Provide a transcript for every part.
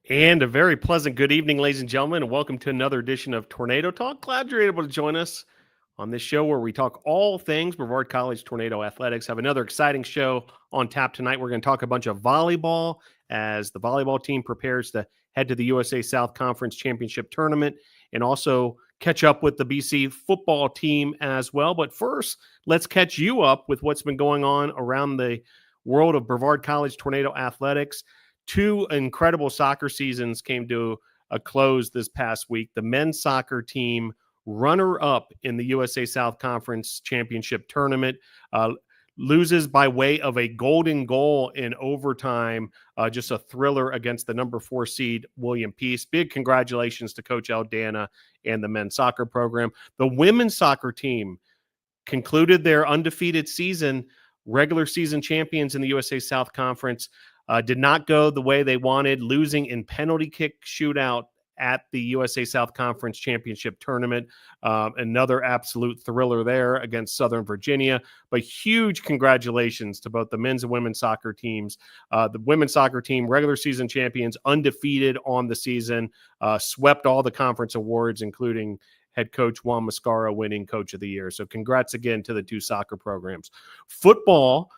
And a very pleasant good evening, ladies and gentlemen, and welcome to another edition of Tornado Talk. Glad you're able to join us on this show where we talk all things Brevard College Tornado Athletics. Have another exciting show on tap tonight. We're going to talk a bunch of volleyball as the volleyball team prepares to head to the USA South Conference Championship Tournament and also catch up with the BC football team as well. But first, let's catch you up with what's been going on around the world of Brevard College Tornado Athletics. Two incredible soccer seasons came to a close this past week. The men's soccer team, runner-up in the USA South Conference Championship Tournament, loses by way of a golden goal in overtime, just a thriller against the number 4 seed William Peace. Big congratulations to Coach Aldana and the men's soccer program. The women's soccer team concluded their undefeated season, regular season champions in the USA South Conference. Did not go the way they wanted, losing in penalty kick shootout at the USA South Conference Championship Tournament. Another absolute thriller there against Southern Virginia. But huge congratulations to both the men's and women's soccer teams. The women's soccer team, regular season champions, undefeated on the season, swept all the conference awards, including head coach Juan Mascara winning Coach of the Year. So congrats again to the two soccer programs. Football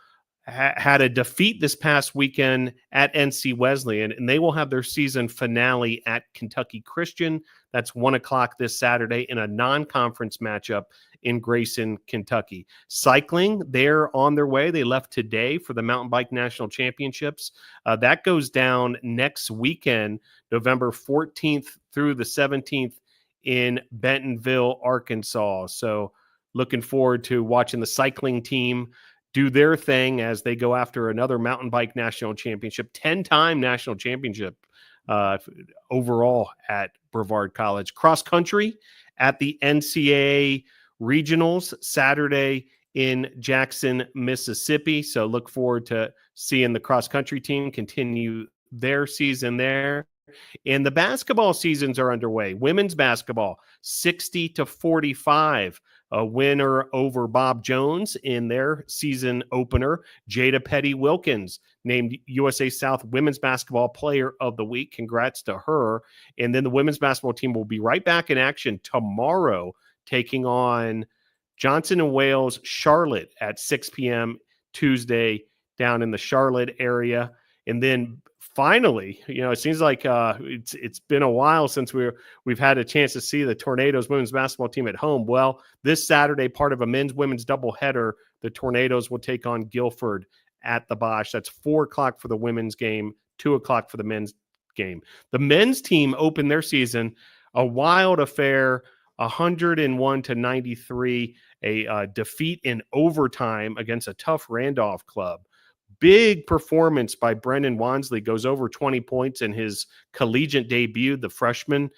had a defeat this past weekend at NC Wesleyan, and they will have their season finale at Kentucky Christian. That's 1:00 this Saturday in a non-conference matchup in Grayson, Kentucky. Cycling, they're on their way. They left today for the Mountain Bike National Championships. That goes down next weekend, November 14th through the 17th in Bentonville, Arkansas. So looking forward to watching the cycling team do their thing as they go after another mountain bike national championship, 10-time national championship overall at Brevard College. Cross country at the NCAA regionals Saturday in Jaxson, Mississippi. So look forward to seeing the cross country team continue their season there. And the basketball seasons are underway. Women's basketball, 60-45. A winner over Bob Jones in their season opener. Jada Petty Wilkins named USA South Women's Basketball Player of the Week. Congrats to her. And then the women's basketball team will be right back in action tomorrow, taking on Johnson & Wales Charlotte at 6 p.m. Tuesday down in the Charlotte area. And then finally, it seems like it's been a while since we've had a chance to see the Tornadoes women's basketball team at home. Well, this Saturday, part of a men's-women's doubleheader, the Tornadoes will take on Guilford at the Bosch. That's 4:00 for the women's game, 2:00 for the men's game. The men's team opened their season, a wild affair, 101-93, a defeat in overtime against a tough Randolph club. Big performance by Brendan Wansley, goes over 20 points in his collegiate debut, the freshman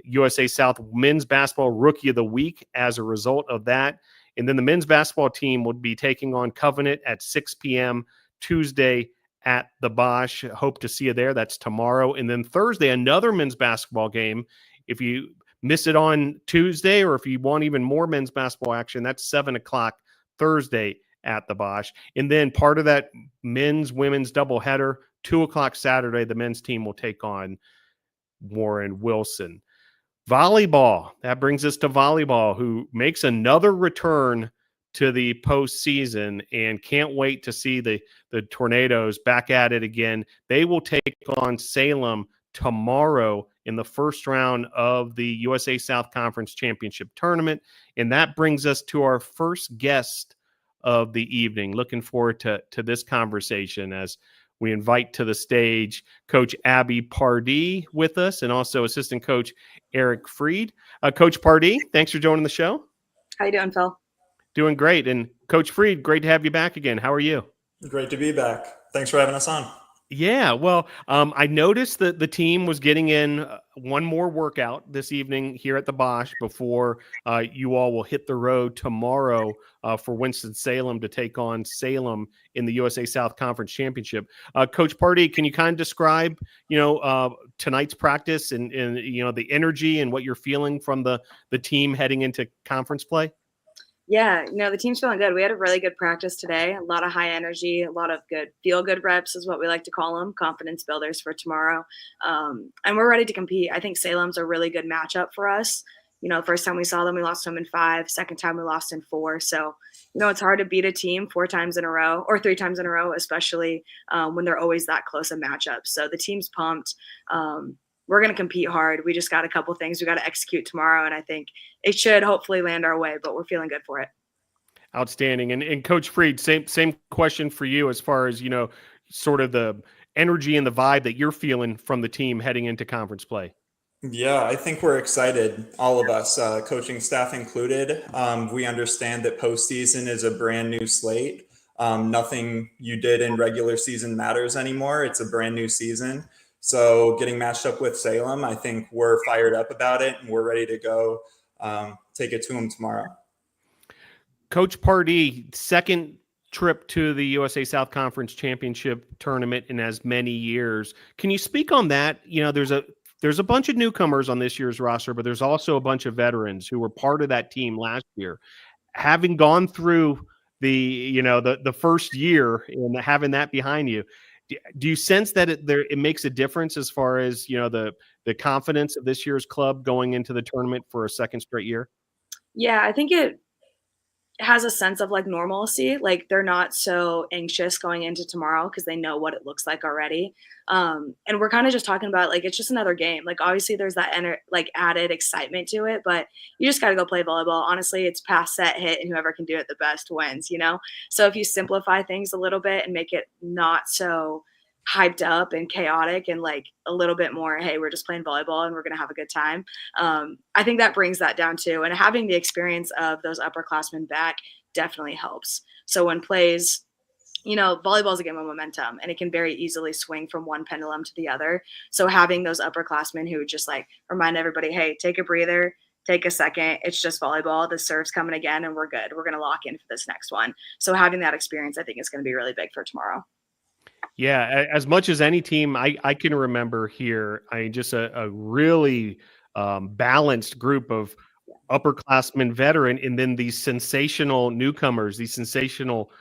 USA South Men's Basketball Rookie of the Week as a result of that. And then the men's basketball team will be taking on Covenant at 6 p.m. Tuesday at the Bosch. Hope to see you there. That's tomorrow. And then Thursday, another men's basketball game. If you miss it on Tuesday or if you want even more men's basketball action, that's 7:00 Thursday at the Bosch. And then part of that men's-women's doubleheader, 2:00 Saturday, the men's team will take on Warren Wilson. Volleyball, that brings us to volleyball, who makes another return to the postseason and can't wait to see the Tornadoes back at it again. They will take on Salem tomorrow in the first round of the USA South Conference Championship Tournament. And that brings us to our first guest of the evening. Looking forward to this conversation as we invite to the stage Coach Abbie Parde with us and also assistant coach Eric Friedt. Coach Parde, thanks for joining the show. How you doing, Phil? Doing great. And Coach Friedt, great to have you back again. How are you? Great to be back. Thanks for having us on. Yeah, well, I noticed that the team was getting in one more workout this evening here at the Bosch before you all will hit the road tomorrow for Winston-Salem to take on Salem in the USA South Conference Championship. Coach Parde, can you kind of describe, tonight's practice and the energy and what you're feeling from the team heading into conference play? Yeah, the team's feeling good. We had a really good practice today. A lot of high energy, a lot of good feel-good reps is what we like to call them, confidence builders for tomorrow. And we're ready to compete. I think Salem's a really good matchup for us. First time we saw them, we lost them in 5. Second time we lost in 4. So, it's hard to beat a team 4 times in a row or 3 times in a row, especially when they're always that close a matchup. So the team's pumped. We're going to compete hard. We just got a couple things we got to execute tomorrow, and I think it should hopefully land our way, but we're feeling good for it. Outstanding. And Coach Friedt, same question for you as far as, sort of the energy and the vibe that you're feeling from the team heading into conference play. Yeah, I think we're excited, all of us, coaching staff included. We understand that postseason is a brand new slate. Nothing you did in regular season matters anymore. It's a brand new season. So getting matched up with Salem, I think we're fired up about it, and we're ready to go take it to them tomorrow. Coach Parde, second trip to the USA South Conference Championship tournament in as many years. Can you speak on that? There's a bunch of newcomers on this year's roster, but there's also a bunch of veterans who were part of that team last year. Having gone through the first year and having that behind you, do you sense that it makes a difference as far as the confidence of this year's club going into the tournament for a second straight year? Yeah, I think it has a sense of like normalcy. Like they're not so anxious going into tomorrow because they know what it looks like already. And we're kind of just talking about like it's just another game. Like obviously there's that added excitement to it, but you just got to go play volleyball. Honestly, it's pass, set, hit, and whoever can do it the best wins. So if you simplify things a little bit and make it not so hyped up and chaotic and like a little bit more, hey, we're just playing volleyball and we're going to have a good time. I think that brings that down too. And having the experience of those upperclassmen back definitely helps. So when plays, volleyball is a game of momentum and it can very easily swing from one pendulum to the other. So having those upperclassmen who just like remind everybody, hey, take a breather, take a second. It's just volleyball. The serve's coming again and we're good. We're going to lock in for this next one. So having that experience, I think is going to be really big for tomorrow. Yeah, as much as any team I can remember here, just a really balanced group of upperclassmen, veteran, and then these sensational newcomers, these sensational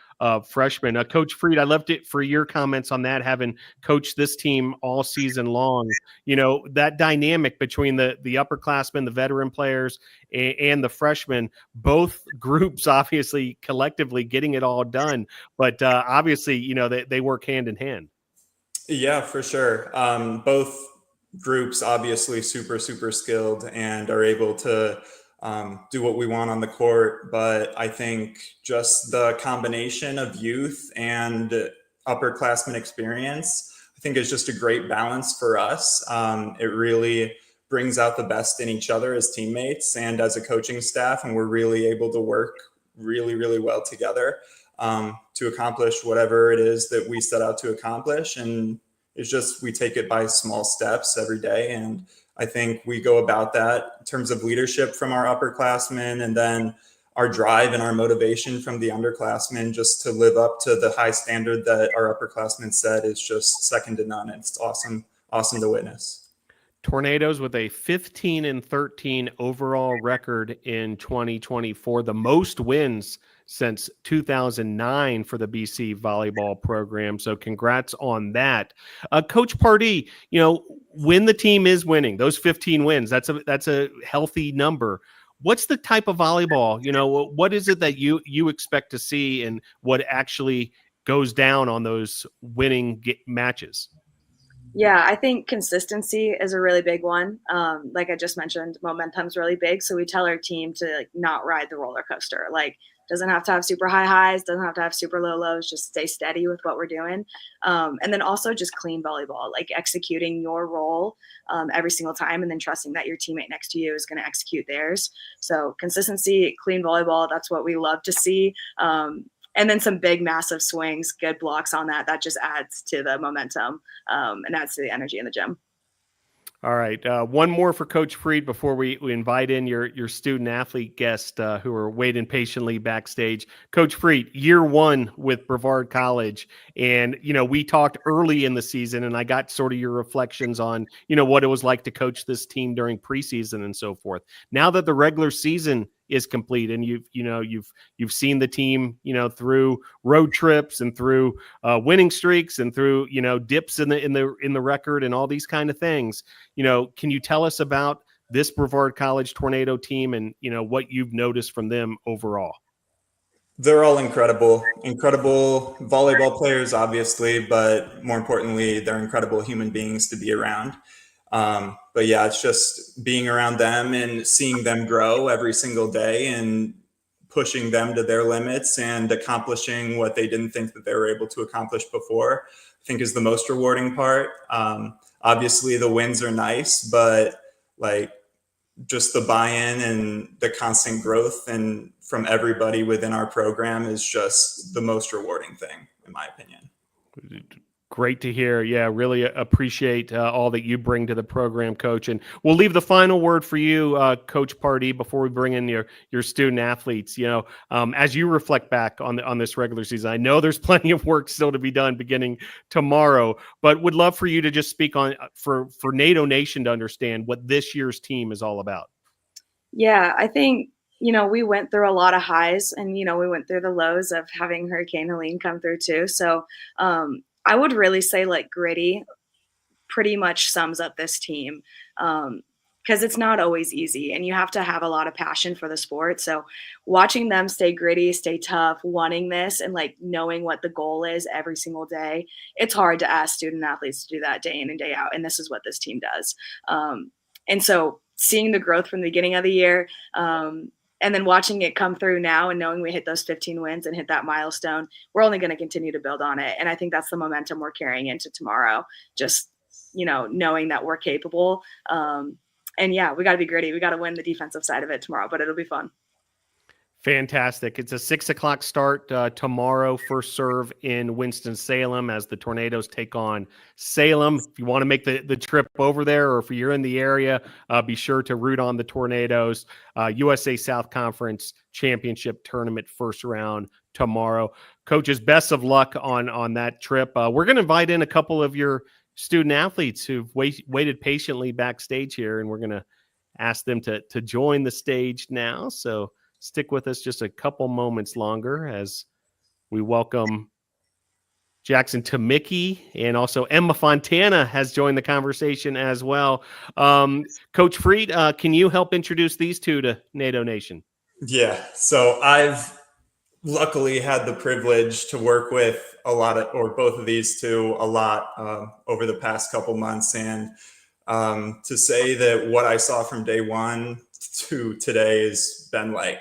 freshmen. Coach Friedt, I loved it for your comments on that, having coached this team all season long. That dynamic between the upperclassmen, the veteran players, and the freshmen, both groups obviously collectively getting it all done. But obviously, they work hand in hand. Yeah, for sure. Both groups obviously super, super skilled and are able to do what we want on the court. But I think just the combination of youth and upperclassmen experience, I think is just a great balance for us. It really brings out the best in each other as teammates and as a coaching staff. And we're really able to work really, really well together to accomplish whatever it is that we set out to accomplish. And it's just, we take it by small steps every day. And I think we go about that in terms of leadership from our upperclassmen, and then our drive and our motivation from the underclassmen just to live up to the high standard that our upperclassmen set is just second to none. It's awesome to witness. Tornadoes with a 15-13 overall record in 2024, the most wins since 2009 for the BC volleyball program. So congrats on that. Coach Parde, when the team is winning, those 15 wins, that's a healthy number. What's the type of volleyball? What is it that you expect to see and what actually goes down on those winning matches? Yeah, I think consistency is a really big one. Like I just mentioned, momentum's really big. So we tell our team to not ride the roller coaster. Doesn't have to have super high highs, doesn't have to have super low lows, just stay steady with what we're doing. And then also just clean volleyball, like executing your role every single time and then trusting that your teammate next to you is going to execute theirs. So consistency, clean volleyball, that's what we love to see. And then some big, massive swings, good blocks on that. That just adds to the momentum and adds to the energy in the gym. All right. One more for Coach Friedt before we invite in your student athlete guest who are waiting patiently backstage. Coach Friedt, year one with Brevard College. And, we talked early in the season and I got sort of your reflections on, what it was like to coach this team during preseason and so forth. Now that the regular season is complete. And you've seen the team, through road trips and through winning streaks and through, dips in the record and all these kind of things. Can you tell us about this Brevard College Tornado team and, what you've noticed from them overall? They're all incredible volleyball players, obviously, but more importantly, they're incredible human beings to be around. But yeah, it's just being around them and seeing them grow every single day and pushing them to their limits and accomplishing what they didn't think that they were able to accomplish before, I think is the most rewarding part. Obviously the wins are nice, but like just the buy-in and the constant growth and from everybody within our program is just the most rewarding thing, in my opinion. Great to hear. Yeah, really appreciate all that you bring to the program, Coach. And we'll leave the final word for you, Coach Parde, before we bring in your student athletes. As you reflect back on this regular season, I know there's plenty of work still to be done beginning tomorrow, but would love for you to just speak on for NATO Nation to understand what this year's team is all about. Yeah, I think we went through a lot of highs, and we went through the lows of having Hurricane Helene come through too. So I would really say like gritty pretty much sums up this team, because it's not always easy and you have to have a lot of passion for the sport. So watching them stay gritty, stay tough, wanting this and like knowing what the goal is every single day, it's hard to ask student athletes to do that day in and day out. And this is what this team does. And so seeing the growth from the beginning of the year, and then watching it come through now and knowing we hit those 15 wins and hit that milestone, we're only going to continue to build on it. And I think that's the momentum we're carrying into tomorrow. Just, knowing that we're capable. And yeah, we got to be gritty. We got to win the defensive side of it tomorrow, but it'll be fun. Fantastic. It's a 6:00 start tomorrow, first serve in Winston-Salem as the Tornadoes take on Salem. If you want to make the trip over there, or if you're in the area, be sure to root on the Tornadoes. USA South Conference Championship Tournament first round tomorrow. Coaches, best of luck on that trip. We're going to invite in a couple of your student athletes who've waited patiently backstage here, and we're going to ask them to join the stage now. So stick with us just a couple moments longer as we welcome Jaxson Tumicki, and also Emma Fontana has joined the conversation as well. Coach Friedt, can you help introduce these two to NATO Nation? Yeah, so I've luckily had the privilege to work with both of these two a lot over the past couple months. And to say that what I saw from day one to today has been like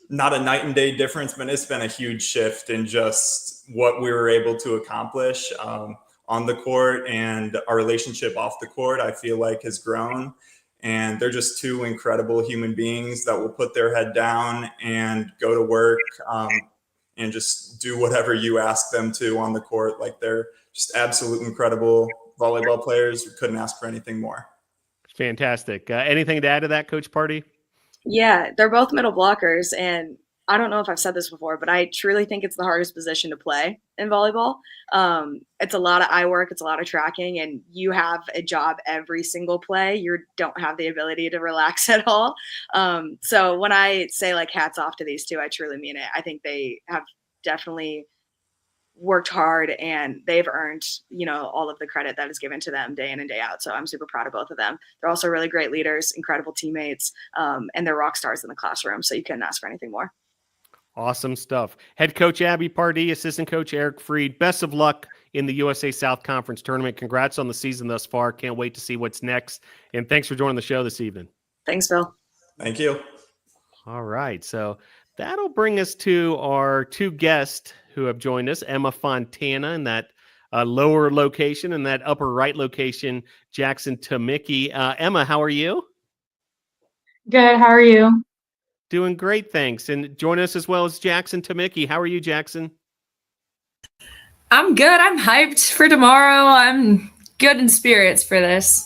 not a night and day difference, but it's been a huge shift in just what we were able to accomplish on the court, and our relationship off the court, I feel like, has grown. And they're just two incredible human beings that will put their head down and go to work and just do whatever you ask them to on the court. Like, they're just absolute incredible volleyball players. We couldn't ask for anything more. Fantastic. Anything to add to that, Coach Parde? Yeah, they're both middle blockers, and I don't know if I've said this before, but I truly think it's the hardest position to play in volleyball. It's a lot of eye work, it's a lot of tracking, and you have a job every single play. You don't have the ability to relax at all. So when I say like hats off to these two, I truly mean it. I think they have definitely worked hard, and they've earned, all of the credit that is given to them day in and day out. So I'm super proud of both of them. They're also really great leaders, incredible teammates, and they're rock stars in the classroom. So you couldn't ask for anything more. Awesome stuff. Head coach Abbie Parde, assistant coach Eric Friedt. Best of luck in the USA South Conference tournament. Congrats on the season thus far. Can't wait to see what's next. And thanks for joining the show this evening. Thanks, Phil. Thank you. All right. So that'll bring us to our two guests who have joined us, Emma Fontana in that lower location, and that upper right location, Jaxson Tumicki. Emma, how are you? Good. How are you? Doing great, thanks. And join us as well as Jaxson Tumicki. How are you, Jaxson? I'm good. I'm hyped for tomorrow. I'm good in spirits for this.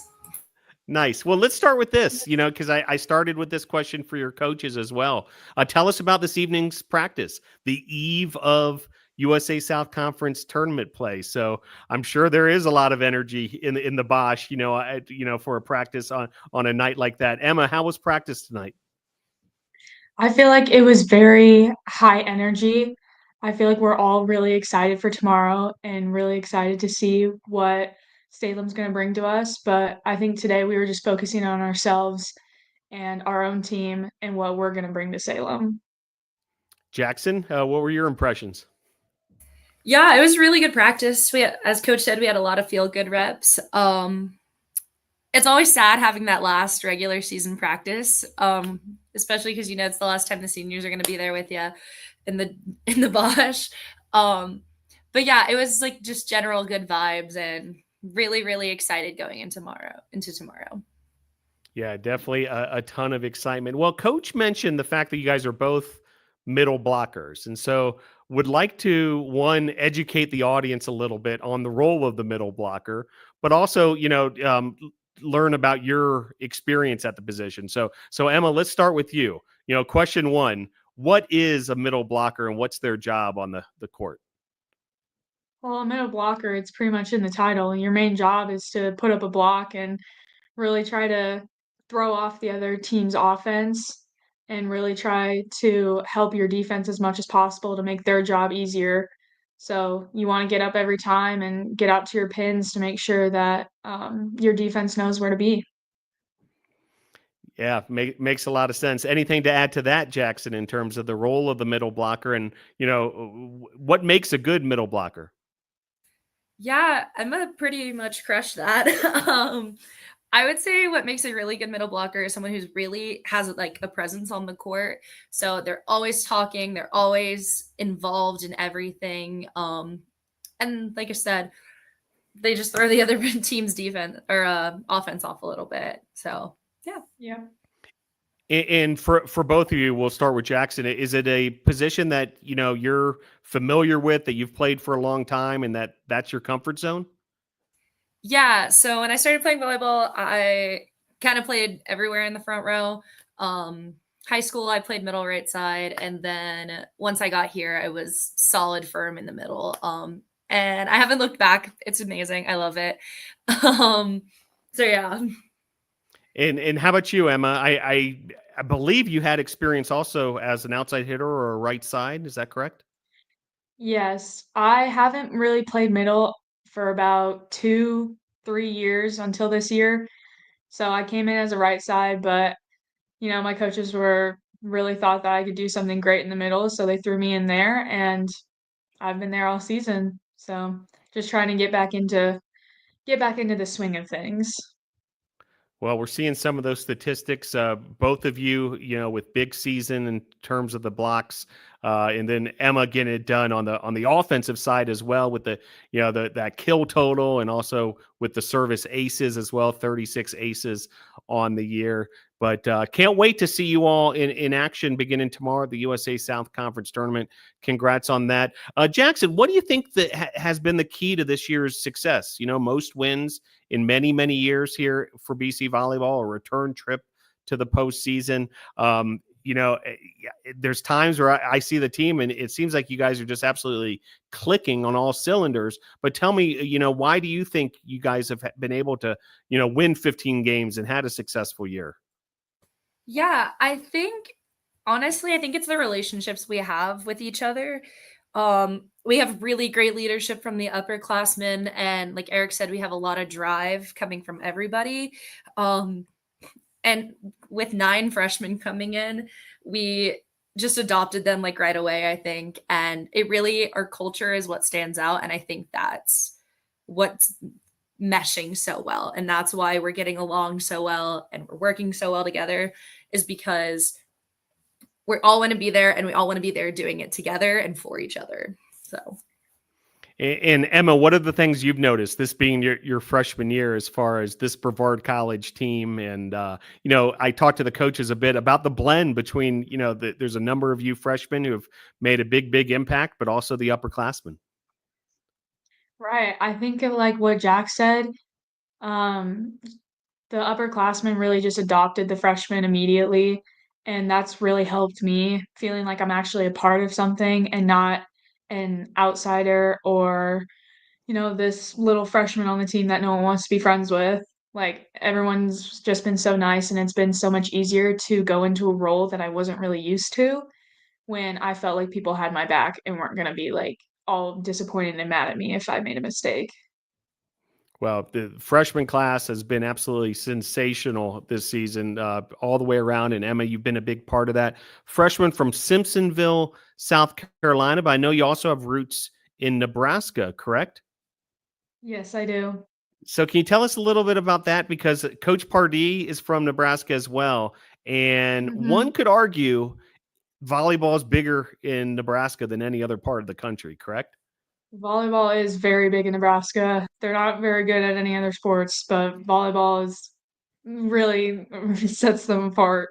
Nice. Well, let's start with this, because I started with this question for your coaches as well. Tell us about this evening's practice, the eve of USA South Conference tournament play. So I'm sure there is a lot of energy in the Bosch, for a practice on a night like that. Emma, how was practice tonight? I feel like it was very high energy. I feel like we're all really excited for tomorrow and really excited to see what Salem's going to bring to us. But I think today we were just focusing on ourselves and our own team and what we're going to bring to Salem. Jaxson, what were your impressions? Yeah, it was really good practice. As coach said, we had a lot of feel good reps. It's always sad having that last regular season practice, especially because it's the last time the seniors are going to be there with you in the Bosch. But yeah, it was like just general good vibes and really, really excited going into tomorrow. Yeah, definitely a ton of excitement. Well, Coach mentioned the fact that you guys are both middle blockers. And so would like to, one, educate the audience a little bit on the role of the middle blocker, but also, learn about your experience at the position. So Emma, let's start with you. Question one, what is a middle blocker and what's their job on the court? Well, a middle blocker, it's pretty much in the title. Your main job is to put up a block and really try to throw off the other team's offense and really try to help your defense as much as possible to make their job easier. So you want to get up every time and get out to your pins to make sure that your defense knows where to be. Yeah, makes a lot of sense. Anything to add to that, Jaxson, in terms of the role of the middle blocker and, what makes a good middle blocker? Yeah, I'm gonna pretty much crush that. I would say what makes a really good middle blocker is someone who's really has like a presence on the court. So they're always talking, they're always involved in everything. And like I said, they just throw the other team's defense or offense off a little bit. So yeah. And for both of you, we'll start with Jaxson. Is it a position that you're familiar with, that you've played for a long time, and that's your comfort zone? Yeah. So when I started playing volleyball, I kind of played everywhere in the front row. High school, I played middle right side, and then once I got here, I was solid firm in the middle. And I haven't looked back. It's amazing. I love it. So yeah. And how about you, Emma? I believe you had experience also as an outside hitter or a right side. Is that correct? Yes, I haven't really played middle for about 2, 3 years until this year. So I came in as a right side, but my coaches were really thought that I could do something great in the middle, so they threw me in there, and I've been there all season. So just trying to get back into the swing of things. Well, we're seeing some of those statistics. Both of you, with big season in terms of the blocks, and then Emma getting it done on the offensive side as well with that kill total, and also with the service aces as well, 36 aces on the year. But can't wait to see you all in action beginning tomorrow at the USA South Conference Tournament. Congrats on that. Jaxson, what do you think that has been the key to this year's success? Most wins in many, many years here for BC Volleyball, a return trip to the postseason. There's times where I see the team and it seems like you guys are just absolutely clicking on all cylinders. But tell me, why do you think you guys have been able to, win 15 games and had a successful year? Yeah, honestly, I think it's the relationships we have with each other. We have really great leadership from the upperclassmen, and like Eric said, we have a lot of drive coming from everybody. And with 9 freshmen coming in, we just adopted them like right away, I think. And our culture is what stands out. And I think that's what's meshing so well. And that's why we're getting along so well and we're working so well together, is because we all want to be there and we all want to be there doing it together and for each other. So. And Emma, what are the things you've noticed, this being your freshman year, as far as this Brevard College team? And, I talked to the coaches a bit about the blend between, there's a number of you freshmen who have made a big, big impact, but also the upperclassmen. Right. I think of like what Jack said. The upperclassmen really just adopted the freshmen immediately, and that's really helped me feeling like I'm actually a part of something and not an outsider or, this little freshman on the team that no one wants to be friends with. Like, everyone's just been so nice, and it's been so much easier to go into a role that I wasn't really used to when I felt like people had my back and weren't gonna be, like, all disappointed and mad at me if I made a mistake. Well, the freshman class has been absolutely sensational this season, all the way around. And Emma, you've been a big part of that. Freshman from Simpsonville, South Carolina, but I know you also have roots in Nebraska, correct? Yes, I do. So, can you tell us a little bit about that? Because Coach Parde is from Nebraska as well. And one Mhm. could argue volleyball is bigger in Nebraska than any other part of the country, correct? Volleyball is very big in Nebraska. They're not very good at any other sports, but volleyball is really sets them apart.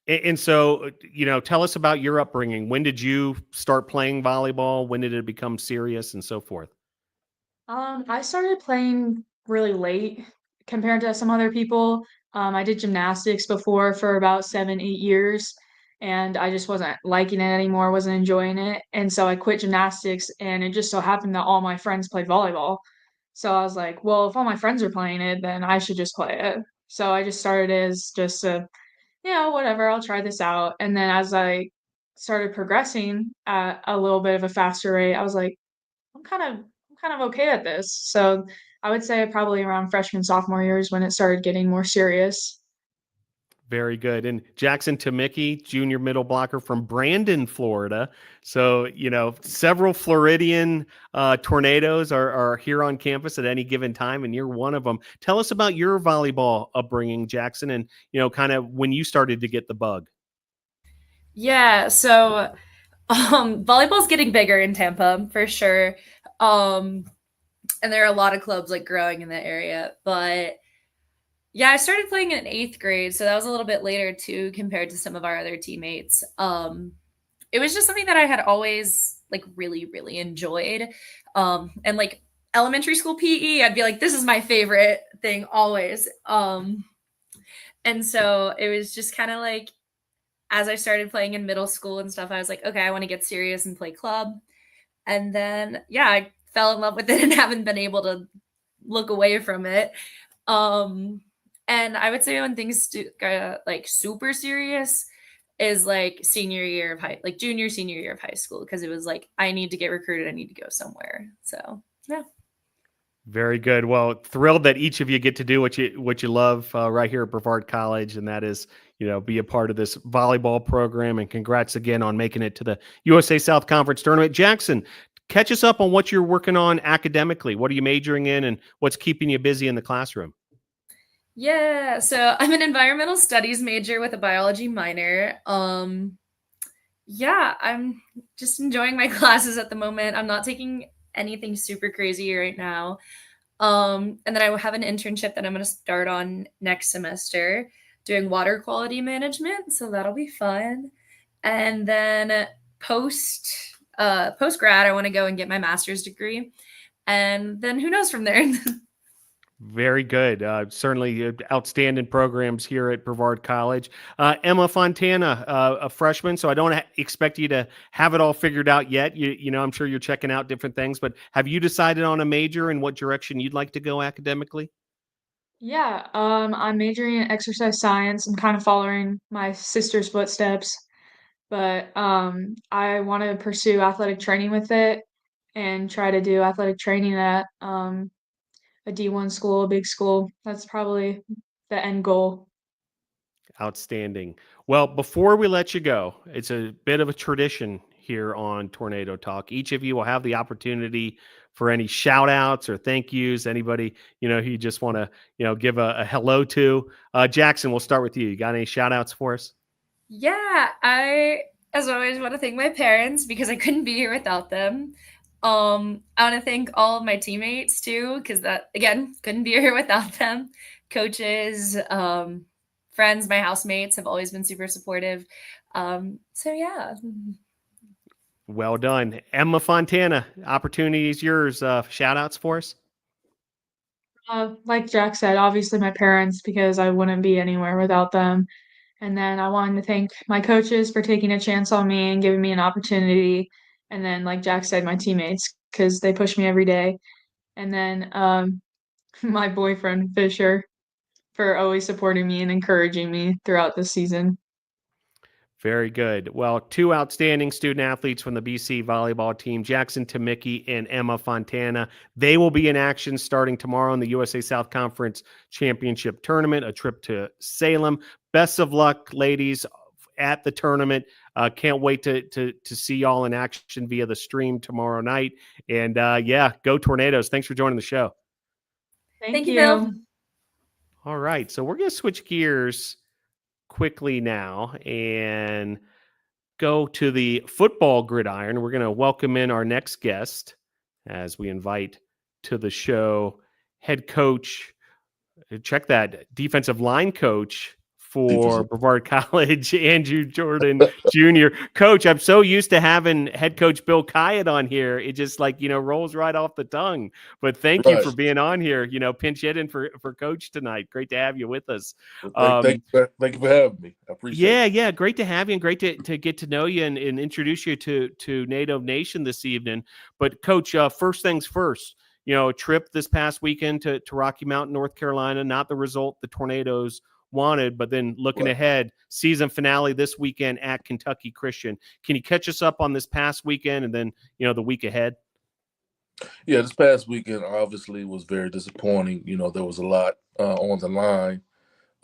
And so, tell us about your upbringing. When did you start playing volleyball? When did it become serious and so forth? I started playing really late compared to some other people. I did gymnastics before for about 7, 8 years, and I just wasn't liking it anymore, wasn't enjoying it. And so I quit gymnastics, and it just so happened that all my friends played volleyball. So I was like, well, if all my friends are playing it, then I should just play it. So I just started as just a, whatever, I'll try this out. And then as I started progressing at a little bit of a faster rate, I was like, I'm kind of okay at this. So I would say probably around freshman, sophomore years when it started getting more serious. Very good. And Jaxson Tumicki, junior middle blocker from Brandon, Florida. So, several Floridian tornadoes are here on campus at any given time, and you're one of them. Tell us about your volleyball upbringing, Jackson, and, kind of when you started to get the bug. Yeah, so volleyball's getting bigger in Tampa for sure. Um, and there are a lot of clubs like growing in the area. But yeah, I started playing in 8th grade, so that was a little bit later too compared to some of our other teammates. It was just something that I had always like really, really enjoyed. And like elementary school PE, I'd be like, this is my favorite thing always. And so it was just kind of like as I started playing in middle school and stuff, I was like, okay, I want to get serious and play club. And then, yeah, I fell in love with it and haven't been able to look away from it. Um, and I would say when things got like super serious is like junior, senior year of high school, because it was like, I need to get recruited. I need to go somewhere. So, yeah. Very good. Well, thrilled that each of you get to do what you love right here at Brevard College, and that is, be a part of this volleyball program. And congrats again on making it to the USA South Conference tournament. Jaxson, catch us up on what you're working on academically. What are you majoring in, and what's keeping you busy in the classroom? Yeah, so I'm an environmental studies major with a biology minor. Yeah, I'm just enjoying my classes at the moment. I'm not taking anything super crazy right now. And then I have an internship that I'm going to start on next semester doing water quality management, so that'll be fun. And then post grad, I want to go and get my master's degree, and then who knows from there. Very good. Certainly outstanding programs here at Brevard College. Emma Fontana, a freshman, so I don't expect you to have it all figured out yet. I'm sure you're checking out different things, but have you decided on a major and what direction you'd like to go academically? Yeah, I'm majoring in exercise science. I'm kind of following my sister's footsteps, but I want to pursue athletic training with it and try to do athletic training at a D1 school, a big school. That's probably the end goal. Outstanding. Well, before we let you go, it's a bit of a tradition here on Tornado Talk. Each of you will have the opportunity for any shout outs or thank yous. Anybody, who you just want to, give a hello to. Jaxson, we'll start with you. You got any shout outs for us? Yeah, I, as always, want to thank my parents because I couldn't be here without them. I want to thank all of my teammates too, because that, again, couldn't be here without them. Coaches, friends, my housemates have always been super supportive. So yeah. Well done. Emma Fontana, opportunity is yours. Shout outs for us? Like Jack said, obviously my parents, because I wouldn't be anywhere without them. And then I wanted to thank my coaches for taking a chance on me and giving me an opportunity. And then, like Jack said, my teammates, because they push me every day. And then my boyfriend, Fisher, for always supporting me and encouraging me throughout the season. Very good. Well, two outstanding student athletes from the BC volleyball team, Jaxson Tumicki and Emma Fontana. They will be in action starting tomorrow in the USA South Conference Championship Tournament, a trip to Salem. Best of luck, ladies, at the tournament. Can't wait to see y'all in action via the stream tomorrow night. And yeah, go Tornadoes. Thanks for joining the show. Thank you, Bill. All right. So we're going to switch gears quickly now and go to the football gridiron. We're going to welcome in our next guest as we invite to the show head coach, check that, defensive line coach for Brevard College, Andrew Jordan Jr. Coach, I'm so used to having head coach Bill Kyatt on here. It just rolls right off the tongue. But thank you for being on here, pinch hitting for Coach tonight. Great to have you with us. Well, thank you for having me. I appreciate it. Yeah, great to have you and great to get to know you and introduce you to Native Nation this evening. But Coach, first things first, a trip this past weekend to Rocky Mountain, North Carolina, not the result the Tornadoes wanted, but then looking ahead, season finale this weekend at Kentucky Christian. Can you catch us up on this past weekend and then, the week ahead? Yeah, this past weekend obviously was very disappointing. There was a lot on the line.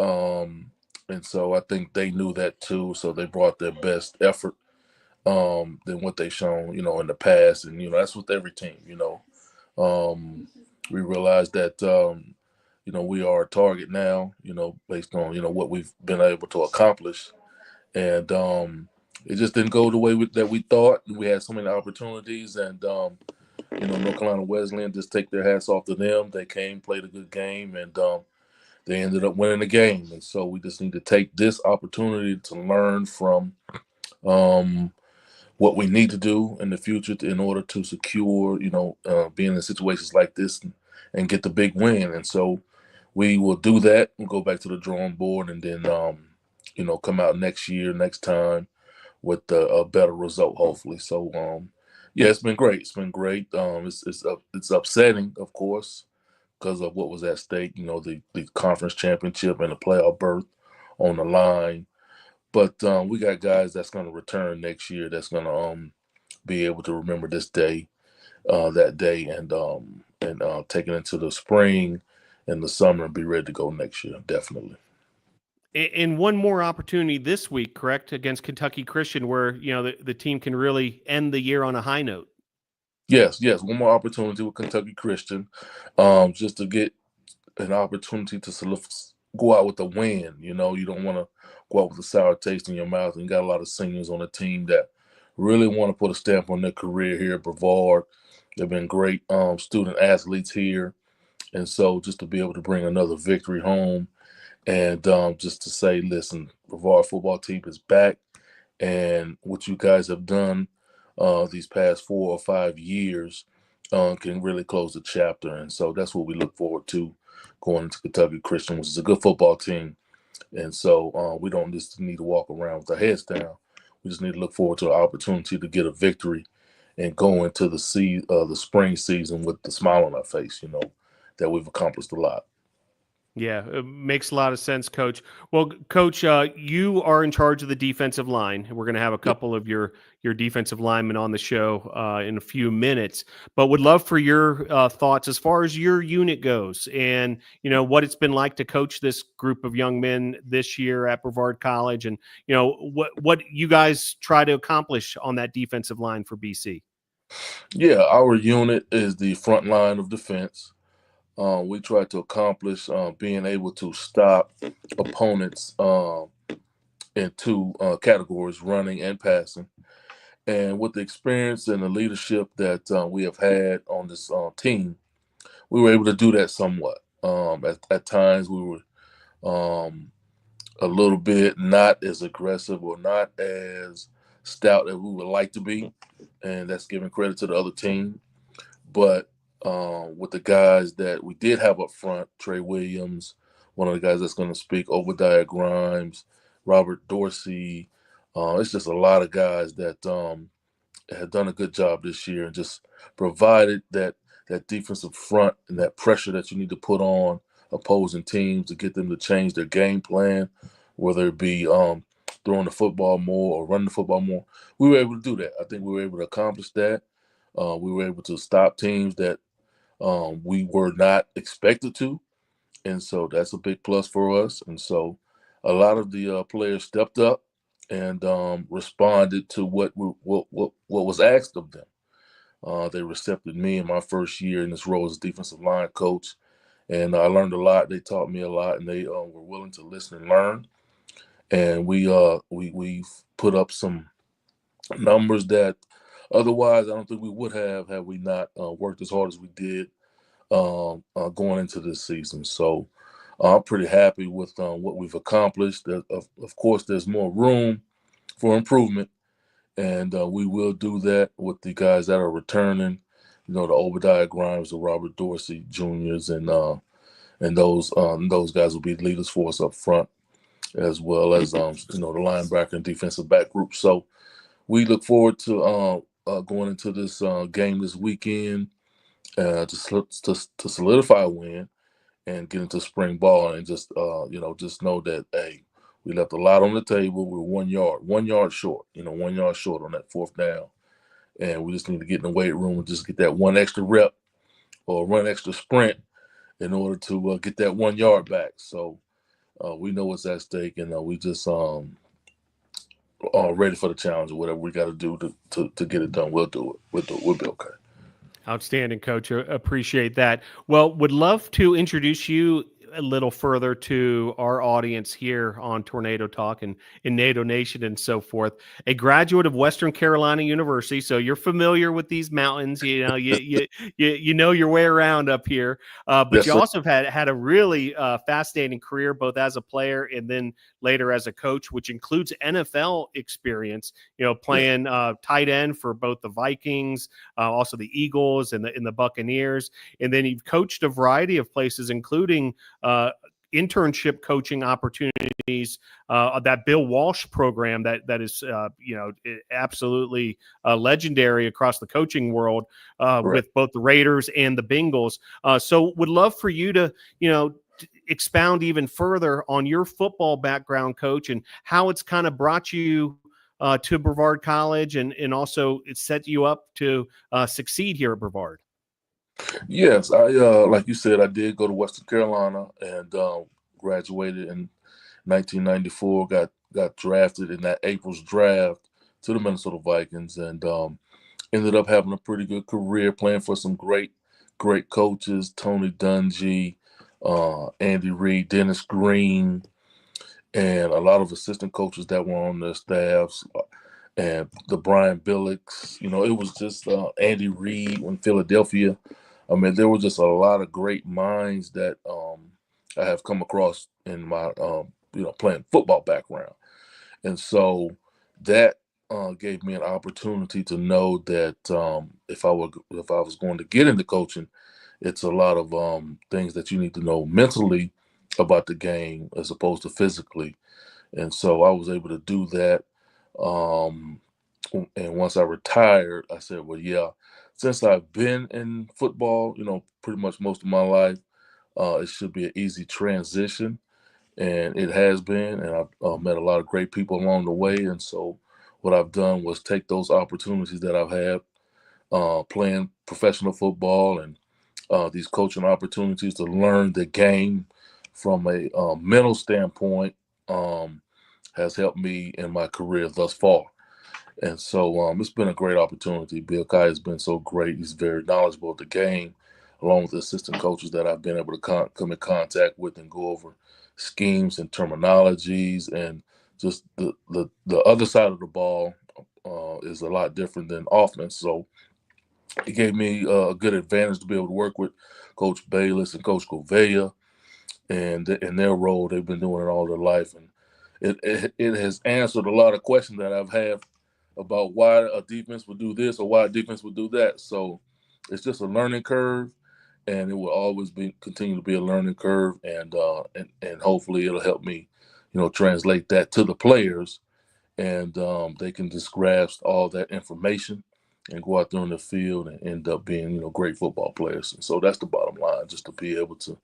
And so I think they knew that too. So they brought their best effort than what they've shown, in the past. And, that's with every team, we realized that, we are a target now, based on, what we've been able to accomplish. And it just didn't go the way that we thought. We had so many opportunities. And, North Carolina Wesleyan, just take their hats off to them. They came, played a good game, and they ended up winning the game. And so we just need to take this opportunity to learn from what we need to do in the future in order to secure, being in situations like this and get the big win. And so we will do that and go back to the drawing board and then, come out next time with a better result, hopefully. So, yeah, it's been great. It's been great. It's upsetting, of course, because of what was at stake, the conference championship and the playoff berth on the line. But we got guys that's going to return next year that's going to be able to remember this day, that day, and take it into the spring and the summer and be ready to go next year, definitely. And one more opportunity this week, correct, against Kentucky Christian, where the team can really end the year on a high note. Yes, one more opportunity with Kentucky Christian, just to get an opportunity to sort of go out with a win. You don't want to go out with a sour taste in your mouth. And you got a lot of seniors on the team that really want to put a stamp on their career here at Brevard. They've been great student athletes here, and so just to be able to bring another victory home. And just to say, listen, Brevard football team is back, and what you guys have done these past 4 or 5 years can really close the chapter. And so that's what we look forward to going into Kentucky Christian, which is a good football team. And so we don't just need to walk around with our heads down. We just need to look forward to an opportunity to get a victory and go into the spring season with the smile on our face, that we've accomplished a lot. Yeah, it makes a lot of sense, Coach. Well, Coach, you are in charge of the defensive line. We're going to have a couple of your defensive linemen on the show in a few minutes, but would love for your thoughts as far as your unit goes and, what it's been like to coach this group of young men this year at Brevard College and, what you guys try to accomplish on that defensive line for BC. Yeah, our unit is the front line of defense. We try to accomplish being able to stop opponents in two categories, running and passing. And with the experience and the leadership that we have had on this team, we were able to do that somewhat. At times, we were a little bit not as aggressive or not as stout as we would like to be, and that's giving credit to the other team. But with the guys that we did have up front, Trey Williams, one of the guys that's going to speak, Obadiah Grimes, Robert Dorsey. It's just a lot of guys that have done a good job this year and just provided that that defensive front and that pressure that you need to put on opposing teams to get them to change their game plan, whether it be throwing the football more or running the football more. We were able to do that. I think we were able to accomplish that. We were able to stop teams that we were not expected to. And so that's a big plus for us. And so a lot of the players stepped up and responded to what was asked of them. They accepted me in my first year in this role as defensive line coach. And I learned a lot. They taught me a lot, and they were willing to listen and learn. And we put up some numbers that otherwise I don't think we would have had we not worked as hard as we did going into this season. So I'm pretty happy with what we've accomplished. Of course, there's more room for improvement, and we will do that with the guys that are returning. You know, the Obadiah Grimes, the Robert Dorsey Juniors, and those guys will be leaders for us up front, as well as the linebacker and defensive back group. So we look forward to going into this game this weekend to solidify a win and get into spring ball, and just know that, hey, we left a lot on the table. We're 1 yard short, 1 yard short on that fourth down. And we just need to get in the weight room and just get that one extra rep or run extra sprint in order to get that 1 yard back. So we know what's at stake, and we just ready for the challenge or whatever we got to do to get it done. We'll do it. We'll be okay. Outstanding, Coach. Appreciate that. Well, would love to introduce you a little further to our audience here on Tornado Talk and in NATO Nation and so forth. A graduate of Western Carolina University, so you're familiar with these mountains. You know your way around up here. But yes, you sir. also had a really fascinating career, both as a player and then later as a coach, which includes NFL experience. Playing tight end for both the Vikings, also the Eagles and the Buccaneers, and then you've coached a variety of places, including internship coaching opportunities, that Bill Walsh program that is absolutely legendary across the coaching world, with both the Raiders and the Bengals. So would love for you to expound even further on your football background, Coach, and how it's kind of brought you to Brevard College, and also it set you up to succeed here at Brevard. Yes, I like you said, I did go to Western Carolina and graduated in 1994. Got drafted in that April's draft to the Minnesota Vikings, and ended up having a pretty good career playing for some great coaches: Tony Dungy, Andy Reid, Dennis Green, and a lot of assistant coaches that were on their staffs, and the Brian Billings. It was just Andy Reid in Philadelphia. I mean, there were just a lot of great minds that I have come across in my playing football background, and so that gave me an opportunity to know that if I was going to get into coaching, it's a lot of things that you need to know mentally about the game as opposed to physically, and so I was able to do that. And once I retired, I said, well, yeah. Since I've been in football, pretty much most of my life, it should be an easy transition, and it has been. And I've met a lot of great people along the way. And so what I've done was take those opportunities that I've had playing professional football and these coaching opportunities to learn the game from a mental standpoint has helped me in my career thus far. And so it's been a great opportunity. Bill Kai has been so great. He's very knowledgeable of the game, along with the assistant coaches that I've been able to come in contact with and go over schemes and terminologies. And just the other side of the ball is a lot different than offense. So it gave me a good advantage to be able to work with Coach Bayless and Coach Govea, and in their role, they've been doing it all their life. And it has answered a lot of questions that I've had about why a defense would do this or why a defense would do that. So it's just a learning curve, and it will always continue to be a learning curve. And hopefully it'll help me, translate that to the players, and they can just grasp all that information and go out there on the field and end up being, great football players. And so that's the bottom line, just to be able to,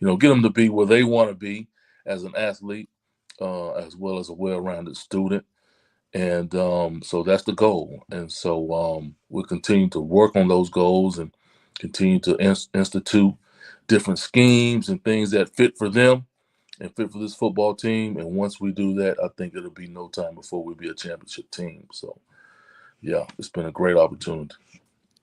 get them to be where they want to be as an athlete, as well as a well-rounded student. And so that's the goal. And so we'll continue to work on those goals and continue to institute different schemes and things that fit for them and fit for this football team. And once we do that, I think it'll be no time before we be a championship team. So, yeah, it's been a great opportunity.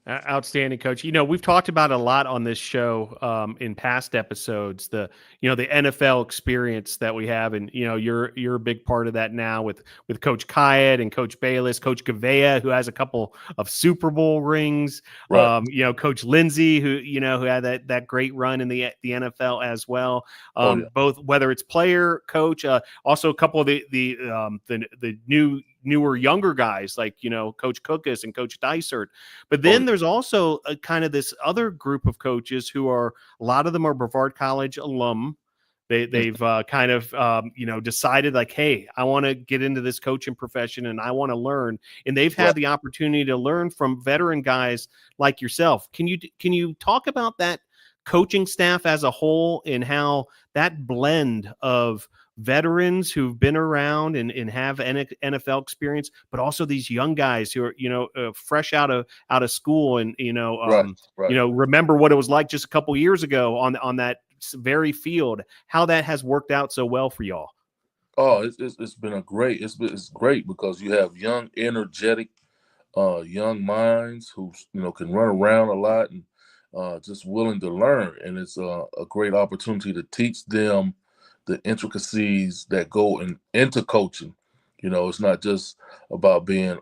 Outstanding, Coach. We've talked about a lot on this show in past episodes, the NFL experience that we have. And, you're a big part of that now with Coach Kayet and Coach Bayless, Coach Gavea, who has a couple of Super Bowl rings, Right. Coach Lindsey, who had that great run in the NFL as well. Yeah. Both, whether it's player, coach, also a couple of the newer, younger guys like, Coach Cookus and Coach Dysert. But then there's also a kind of this other group of coaches who a lot of them are Brevard College alum. They've kind of, decided like, hey, I want to get into this coaching profession and I want to learn. And they've had the opportunity to learn from veteran guys like yourself. Can you talk about that coaching staff as a whole and how that blend of veterans who've been around and have NFL experience, but also these young guys who are, fresh out of school and, remember what it was like just a couple years ago on that very field, how that has worked out so well for y'all? Oh, it's been it's great because you have young, energetic, young minds who, can run around a lot and just willing to learn. And it's a great opportunity to teach them the intricacies that go into coaching. It's not just about being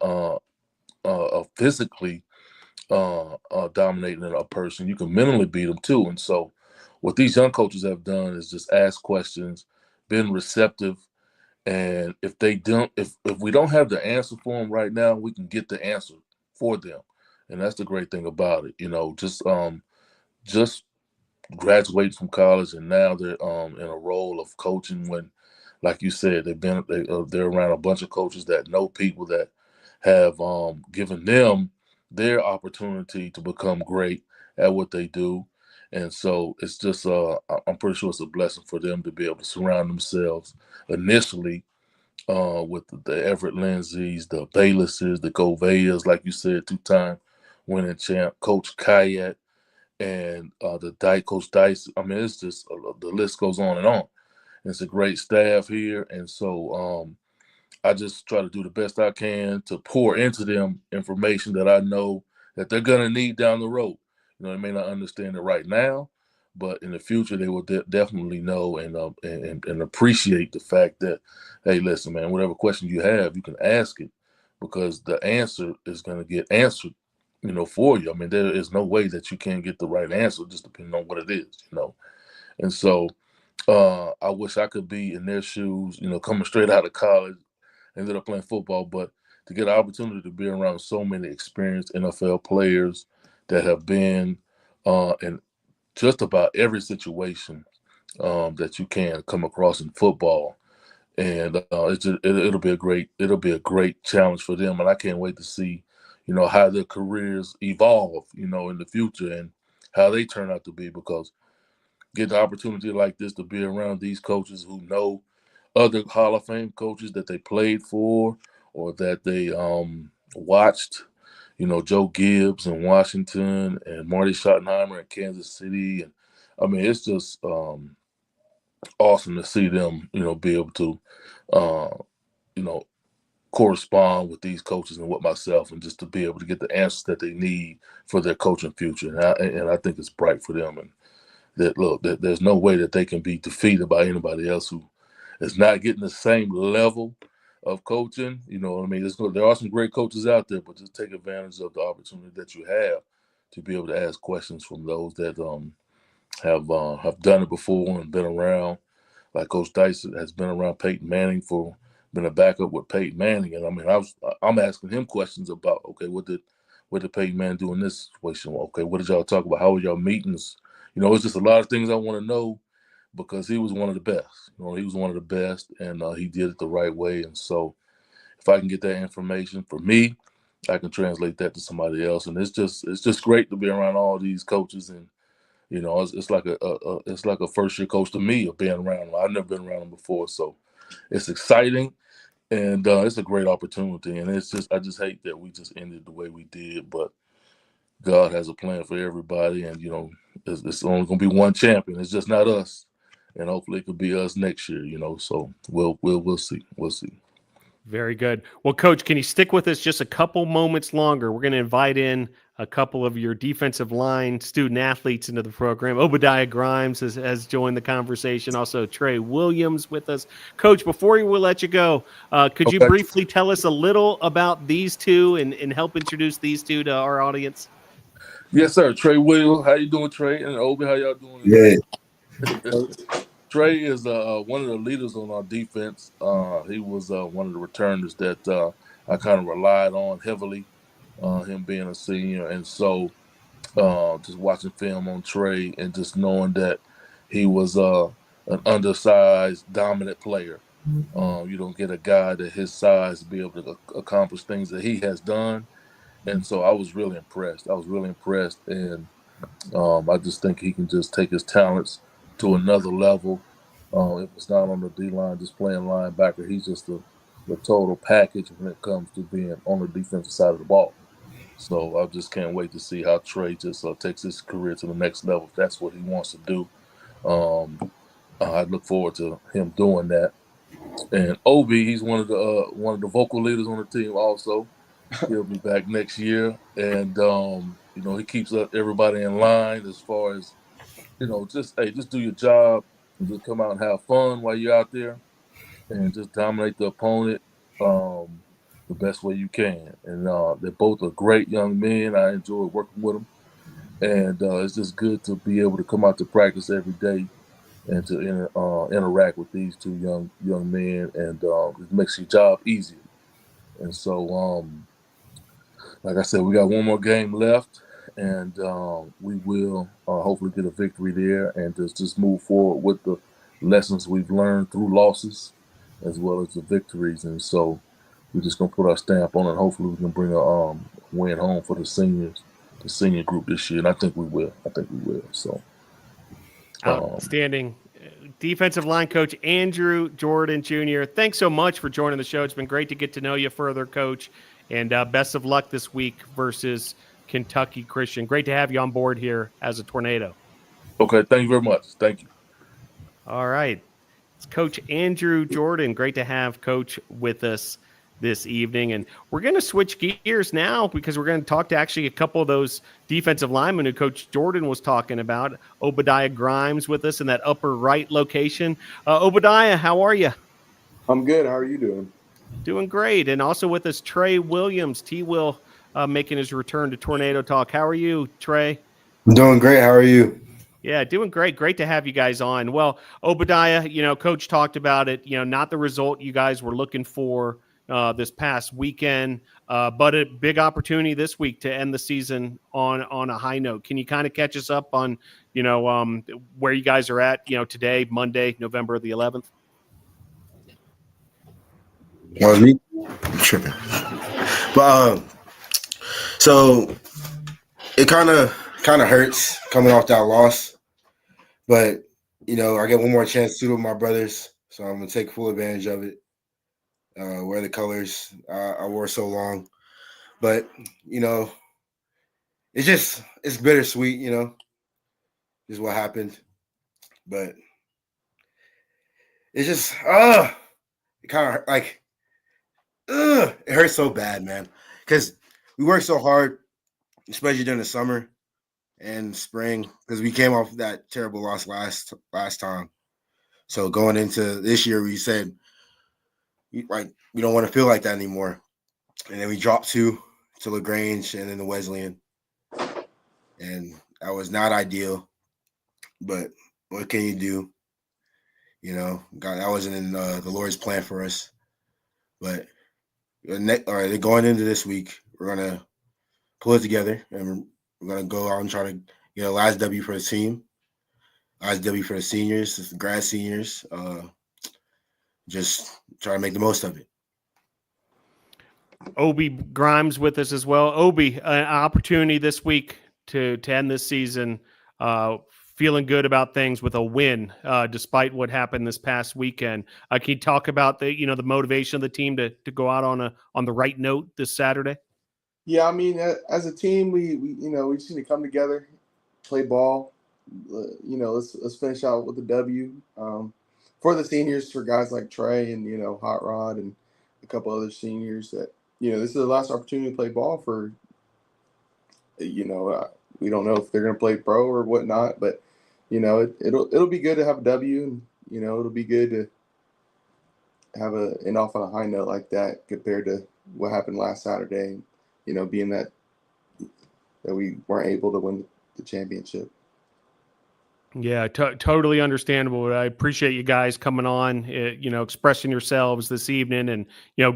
physically dominating a person. You can mentally beat them too. And so what these young coaches have done is just ask questions, been receptive. And if we don't have the answer for them right now, we can get the answer for them. And that's the great thing about it. Just graduated from college and now they're in a role of coaching when, like you said, they're around a bunch of coaches that know people that have given them their opportunity to become great at what they do. And so it's just I'm pretty sure it's a blessing for them to be able to surround themselves initially with the Everett Lindsays, the Baylesses, the Goveas, like you said, 2-time winning champ, Coach Kayet, and Coach Dice. I mean, it's just the list goes on and on. It's a great staff here, and so I just try to do the best I can to pour into them information that I know that they're gonna need down the road. They may not understand it right now, but in the future they will definitely know and appreciate the fact that, hey, listen, man, whatever question you have, you can ask it because the answer is gonna get answered. For you. I mean, there is no way that you can't get the right answer, just depending on what it is, And so I wish I could be in their shoes, coming straight out of college, ended up playing football, but to get an opportunity to be around so many experienced NFL players that have been in just about every situation that you can come across in football. And it'll be a great challenge for them. And I can't wait to see how their careers evolve, in the future and how they turn out to be, because getting an opportunity like this to be around these coaches who know other Hall of Fame coaches that they played for or that they watched, Joe Gibbs in Washington and Marty Schottenheimer in Kansas City. And I mean, it's just awesome to see them, be able to, correspond with these coaches and with myself, and just to be able to get the answers that they need for their coaching future. And I think it's bright for them. And that there's no way that they can be defeated by anybody else who is not getting the same level of coaching. You know what I mean? There are some great coaches out there, but just take advantage of the opportunity that you have to be able to ask questions from those that have done it before and been around. Like Coach Dice has been around Peyton Manning been a backup with Peyton Manning, and I mean, I'm asking him questions about, okay, what did Peyton Manning do in this situation? Okay, what did y'all talk about? How were y'all meetings? It's just a lot of things I want to know, because he was one of the best. He was one of the best, and he did it the right way. And so, if I can get that information for me, I can translate that to somebody else. And it's just great to be around all these coaches. And it's like a first year coach to me of being around them. I've never been around them before, so it's exciting. And it's a great opportunity. And I just hate that we just ended the way we did. But God has a plan for everybody. And, it's only going to be one champion. It's just not us. And hopefully it could be us next year, So we'll see. We'll see. Very good. Well, Coach, can you stick with us just a couple moments longer? We're going to invite in a couple of your defensive line student athletes into the program. Obadiah Grimes has joined the conversation. Also, Trey Williams with us. Coach, before we will let you go, could you briefly tell us a little about these two and help introduce these two to our audience? Yes, sir. Trey Williams. How you doing, Trey? And Obi, how y'all doing? Yeah. Trey is one of the leaders on our defense. He was one of the returners that I kind of relied on heavily, him being a senior. And so just watching film on Trey and just knowing that he was an undersized, dominant player. You don't get a guy that his size to be able to accomplish things that he has done. And so I was really impressed. And I just think he can just take his talents to another level. If it's not on the D-line, just playing linebacker, he's just the total package when it comes to being on the defensive side of the ball. So I just can't wait to see how Trey just takes his career to the next level if that's what he wants to do. I look forward to him doing that. And Obi, he's one of the vocal leaders on the team also. He'll be back next year. And, he keeps everybody in line as far as, just do your job and just come out and have fun while you're out there and just dominate the opponent the best way you can. And they're both are great young men. I enjoy working with them. And it's just good to be able to come out to practice every day and to interact with these two young men. And it makes your job easier. And so, like I said, we got one more game left, and we will hopefully get a victory there and just move forward with the lessons we've learned through losses as well as the victories. And so we're just going to put our stamp on it. Hopefully we can bring a win home for the senior group this year, and I think we will. So outstanding. Defensive line coach Andrew Jordan Jr., thanks so much for joining the show. It's been great to get to know you further, Coach, and best of luck this week versus Kentucky Christian. Great to have you on board here as a Tornado. Okay, thank you very much. Thank you. All right. It's Coach Andrew Jordan. Great to have Coach with us this evening. And we're going to switch gears now because we're going to talk to actually a couple of those defensive linemen who Coach Jordan was talking about. Obadiah Grimes with us in that upper right location. Obadiah, how are you? I'm good. How are you doing? Doing great. And also with us, Trey Williams, T-Will, making his return to Tornado Talk. How are you, Trey? I'm doing great. How are you? Yeah, doing great. Great to have you guys on. Well, Obadiah, Coach talked about it, not the result you guys were looking for this past weekend, but a big opportunity this week to end the season on a high note. Can you kind of catch us up on, where you guys are at, today, Monday, November the 11th? Well, me tripping. But so it kind of hurts coming off that loss, but I get one more chance to do with my brothers, so I'm gonna take full advantage of it. Wear the colors I wore so long, but it's bittersweet, is what happened, but it's just it kind of like it hurts so bad, man, because we worked so hard, especially during the summer and spring, because we came off that terrible loss last time. So going into this year, we said we don't want to feel like that anymore, and then we dropped two to LaGrange and then the Wesleyan, and that was not ideal. But what can you do? God, that wasn't in the Lord's plan for us. But all right, going into this week, we're gonna pull it together, and we're gonna go out and try to get a last W for the team, last W for the seniors, the grad seniors. Just try to make the most of it. Obi Grimes with us as well. Obi, an opportunity this week to end this season, feeling good about things with a win, despite what happened this past weekend. Can you talk about the motivation of the team to go out on the right note this Saturday? Yeah, I mean, as a team, we just need to come together, play ball. Let's finish out with a W. For the seniors, for guys like Trey and Hot Rod and a couple other seniors, that this is the last opportunity to play ball for. We don't know if they're going to play pro or whatnot, but it'll be good to have a W, and it'll be good to have an end off on a high note like that compared to what happened last Saturday. Being that we weren't able to win the championship. Yeah, totally understandable. I appreciate you guys coming on, expressing yourselves this evening and,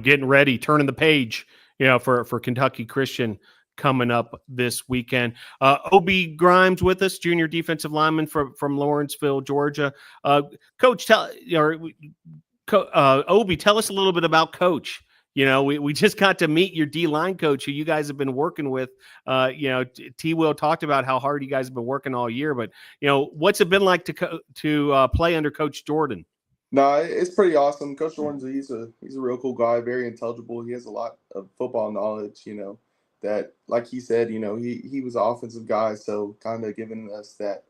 getting ready, turning the page, for Kentucky Christian coming up this weekend. Obi Grimes with us, junior defensive lineman from Lawrenceville, Georgia. Coach, Obi, tell us a little bit about Coach. We just got to meet your D-line coach who you guys have been working with. T-Will talked about how hard you guys have been working all year, but, what's it been like to play under Coach Jordan? No, it's pretty awesome. Coach Jordan's he's a real cool guy, very intelligible. He has a lot of football knowledge, that, like he said, he was an offensive guy, so kind of giving us that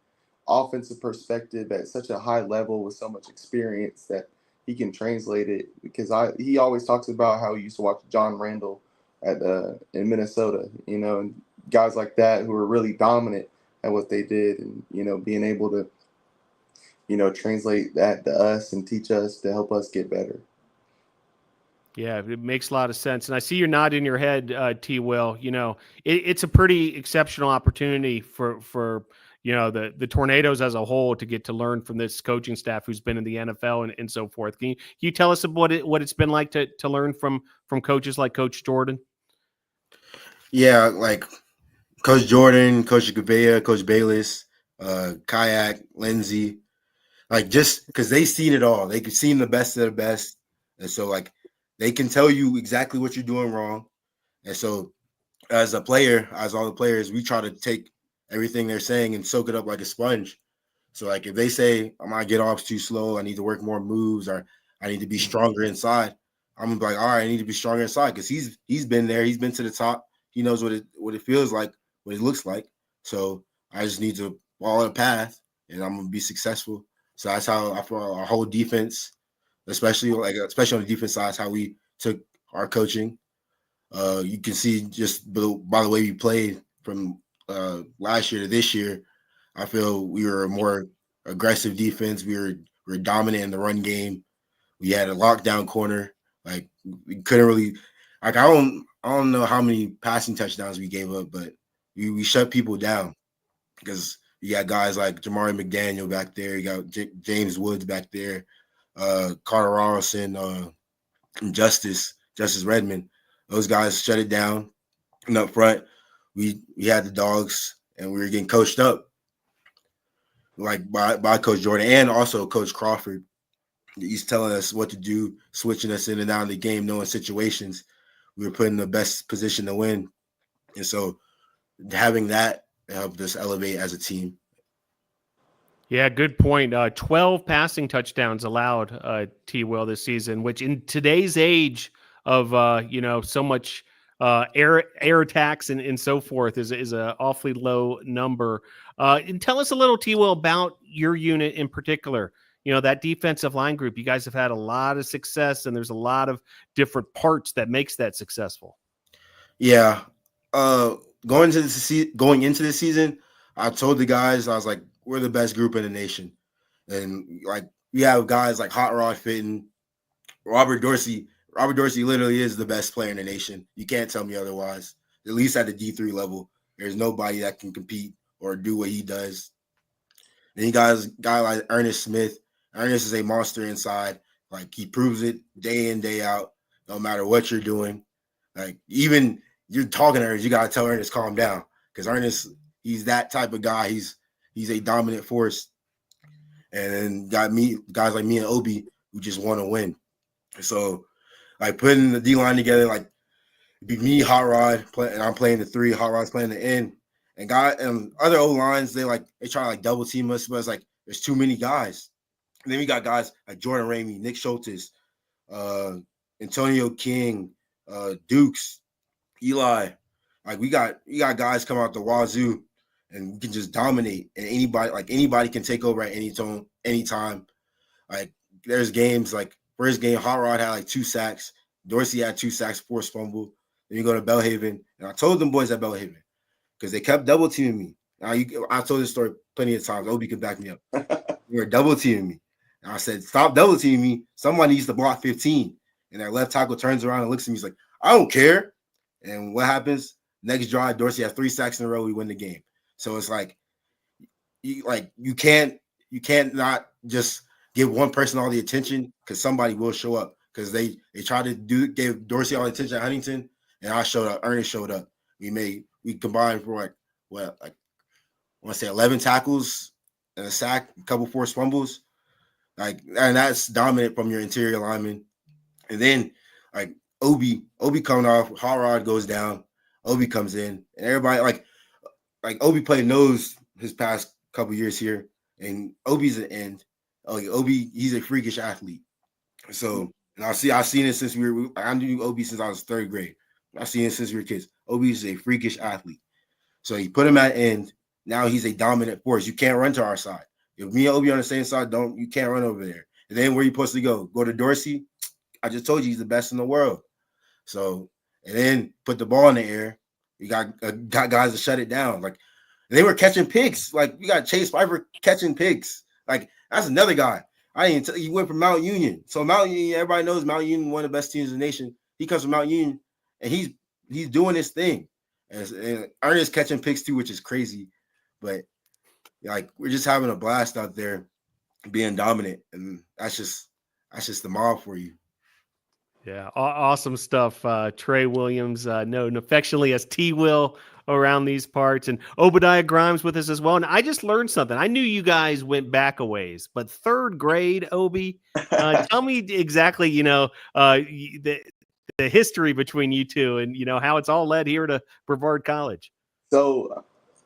offensive perspective at such a high level with so much experience that he can translate it, because he always talks about how he used to watch John Randall in Minnesota, and guys like that who are really dominant at what they did, and being able to translate that to us and teach us to help us get better. Yeah, it makes a lot of sense. And I see you're nodding your head, T-Will. It's a pretty exceptional opportunity for the Tornadoes as a whole to get to learn from this coaching staff who's been in the NFL and so forth. Can you tell us what it's been like to learn from coaches like Coach Jordan? Yeah, like Coach Jordan, Coach Gouveia, Coach Bayless, Kayak, Lindsay, like just because they've seen it all. They could see the best of the best. And so like they can tell you exactly what you're doing wrong. And so as a player, as all the players, we try to take everything they're saying and soak it up like a sponge. So like if they say I might get off too slow, I need to work more moves, or I need to be stronger inside, I'm gonna be like, all right, I need to be stronger inside, because he's been there, he's been to the top, he knows what it feels like, what it looks like. So I just need to follow the path, and I'm gonna be successful. So that's how I feel our whole defense, especially on the defense side, is how we took our coaching. You can see just by the way we played from last year to this year, I feel we were a more aggressive defense. We were dominant in the run game. We had a lockdown corner. Like we couldn't really, like I don't know how many passing touchdowns we gave up, but we shut people down, because you got guys like Jamari McDaniel back there. You got James Woods back there, Carter Rawlinson, and Justice Redmond. Those guys shut it down. And up front, we had the dogs, and we were getting coached up like by Coach Jordan and also Coach Crawford. He's telling us what to do, switching us in and out of the game, knowing situations. We were put in the best position to win. And so having that helped us elevate as a team. Yeah, good point. 12 passing touchdowns allowed, T-Will, this season, which in today's age of, so much air attacks and so forth is an awfully low number. And tell us a little, T-Will, about your unit in particular. That defensive line group, you guys have had a lot of success, and there's a lot of different parts that makes that successful. Yeah. Going into the season, I told the guys, I was like, we're the best group in the nation. And like we have guys like Hot Rod Fitton, Robert Dorsey. Robert Dorsey literally is the best player in the nation. You can't tell me otherwise. At least at the D3 level, there's nobody that can compete or do what he does. Then you guys, guy like Ernest Smith. Ernest is a monster inside. Like he proves it day in, day out, no matter what you're doing. Like even you're talking to Ernest, you gotta tell Ernest calm down, because Ernest, he's that type of guy. He's a dominant force. And then guys like me and Obi who just want to win. So like putting the D line together, like Be me, Hot Rod, and I'm playing the 3. Hot Rod's playing the end. And other O lines, they try to like double team us, but it's like there's too many guys. And then we got guys like Jordan Ramey, Nick Schultes, Antonio King, Dukes, Eli. Like we got guys come out the wazoo, and we can just dominate. And anybody can take over at any time. Like there's games like first game, Hot Rod had like 2 sacks. Dorsey had 2 sacks, forced fumble. Then you go to Belhaven, and I told them boys at Belhaven because they kept double teaming me. I told this story plenty of times. Obi can back me up. They were double teaming me, and I said, "Stop double teaming me. Someone needs to block 15." And that left tackle turns around and looks at me. He's like, "I don't care." And what happens? Next drive, Dorsey has 3 sacks in a row. We win the game. So it's like, you can't not just give one person all the attention because somebody will show up. Because they tried to gave Dorsey all the attention at Huntington, and I showed up. Ernest showed up. We combined for I want to say 11 tackles and a sack, a couple forced fumbles. And that's dominant from your interior lineman. And then like Obi coming off, Hot Rod goes down, Obi comes in, and everybody like Obi played nose his past couple years here, and Obi's an end. Obi, he's a freakish athlete. So, and I've seen it since I knew Obi since I was 3rd grade. I've seen it since we were kids. Obi's a freakish athlete. So he put him at end. Now he's a dominant force. You can't run to our side. If me and Obi on the same side, you can't run over there. And then where you supposed to go? Go to Dorsey? I just told you he's the best in the world. So, and then put the ball in the air. You got guys to shut it down. Like they were catching picks. Like you got Chase Piper catching picks. Like that's another guy. I didn't tell you, he went from Mount Union. So Mount Union, everybody knows Mount Union, one of the best teams in the nation. He comes from Mount Union, and he's doing his thing. And Ernest catching picks too, which is crazy. But like we're just having a blast out there, being dominant, and that's just the mob for you. Yeah, awesome stuff. Trey Williams, known affectionately as T-Will around these parts, and Obadiah Grimes with us as well. And I just learned something. I knew you guys went back a ways, but 3rd grade, Obi, tell me exactly, the history between you two and, how it's all led here to Brevard College. So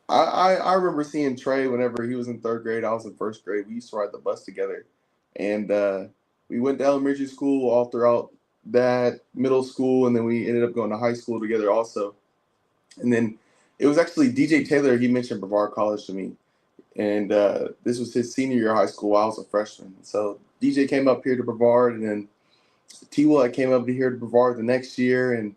I remember seeing Trey whenever he was in 3rd grade. I was in 1st grade. We used to ride the bus together, and we went to elementary school all throughout that middle school, and then we ended up going to high school together also. And then it was actually DJ Taylor. He mentioned Brevard College to me, and this was his senior year of high school while I was a freshman. So DJ came up here to Brevard, and then T-Will came up here to Brevard the next year, and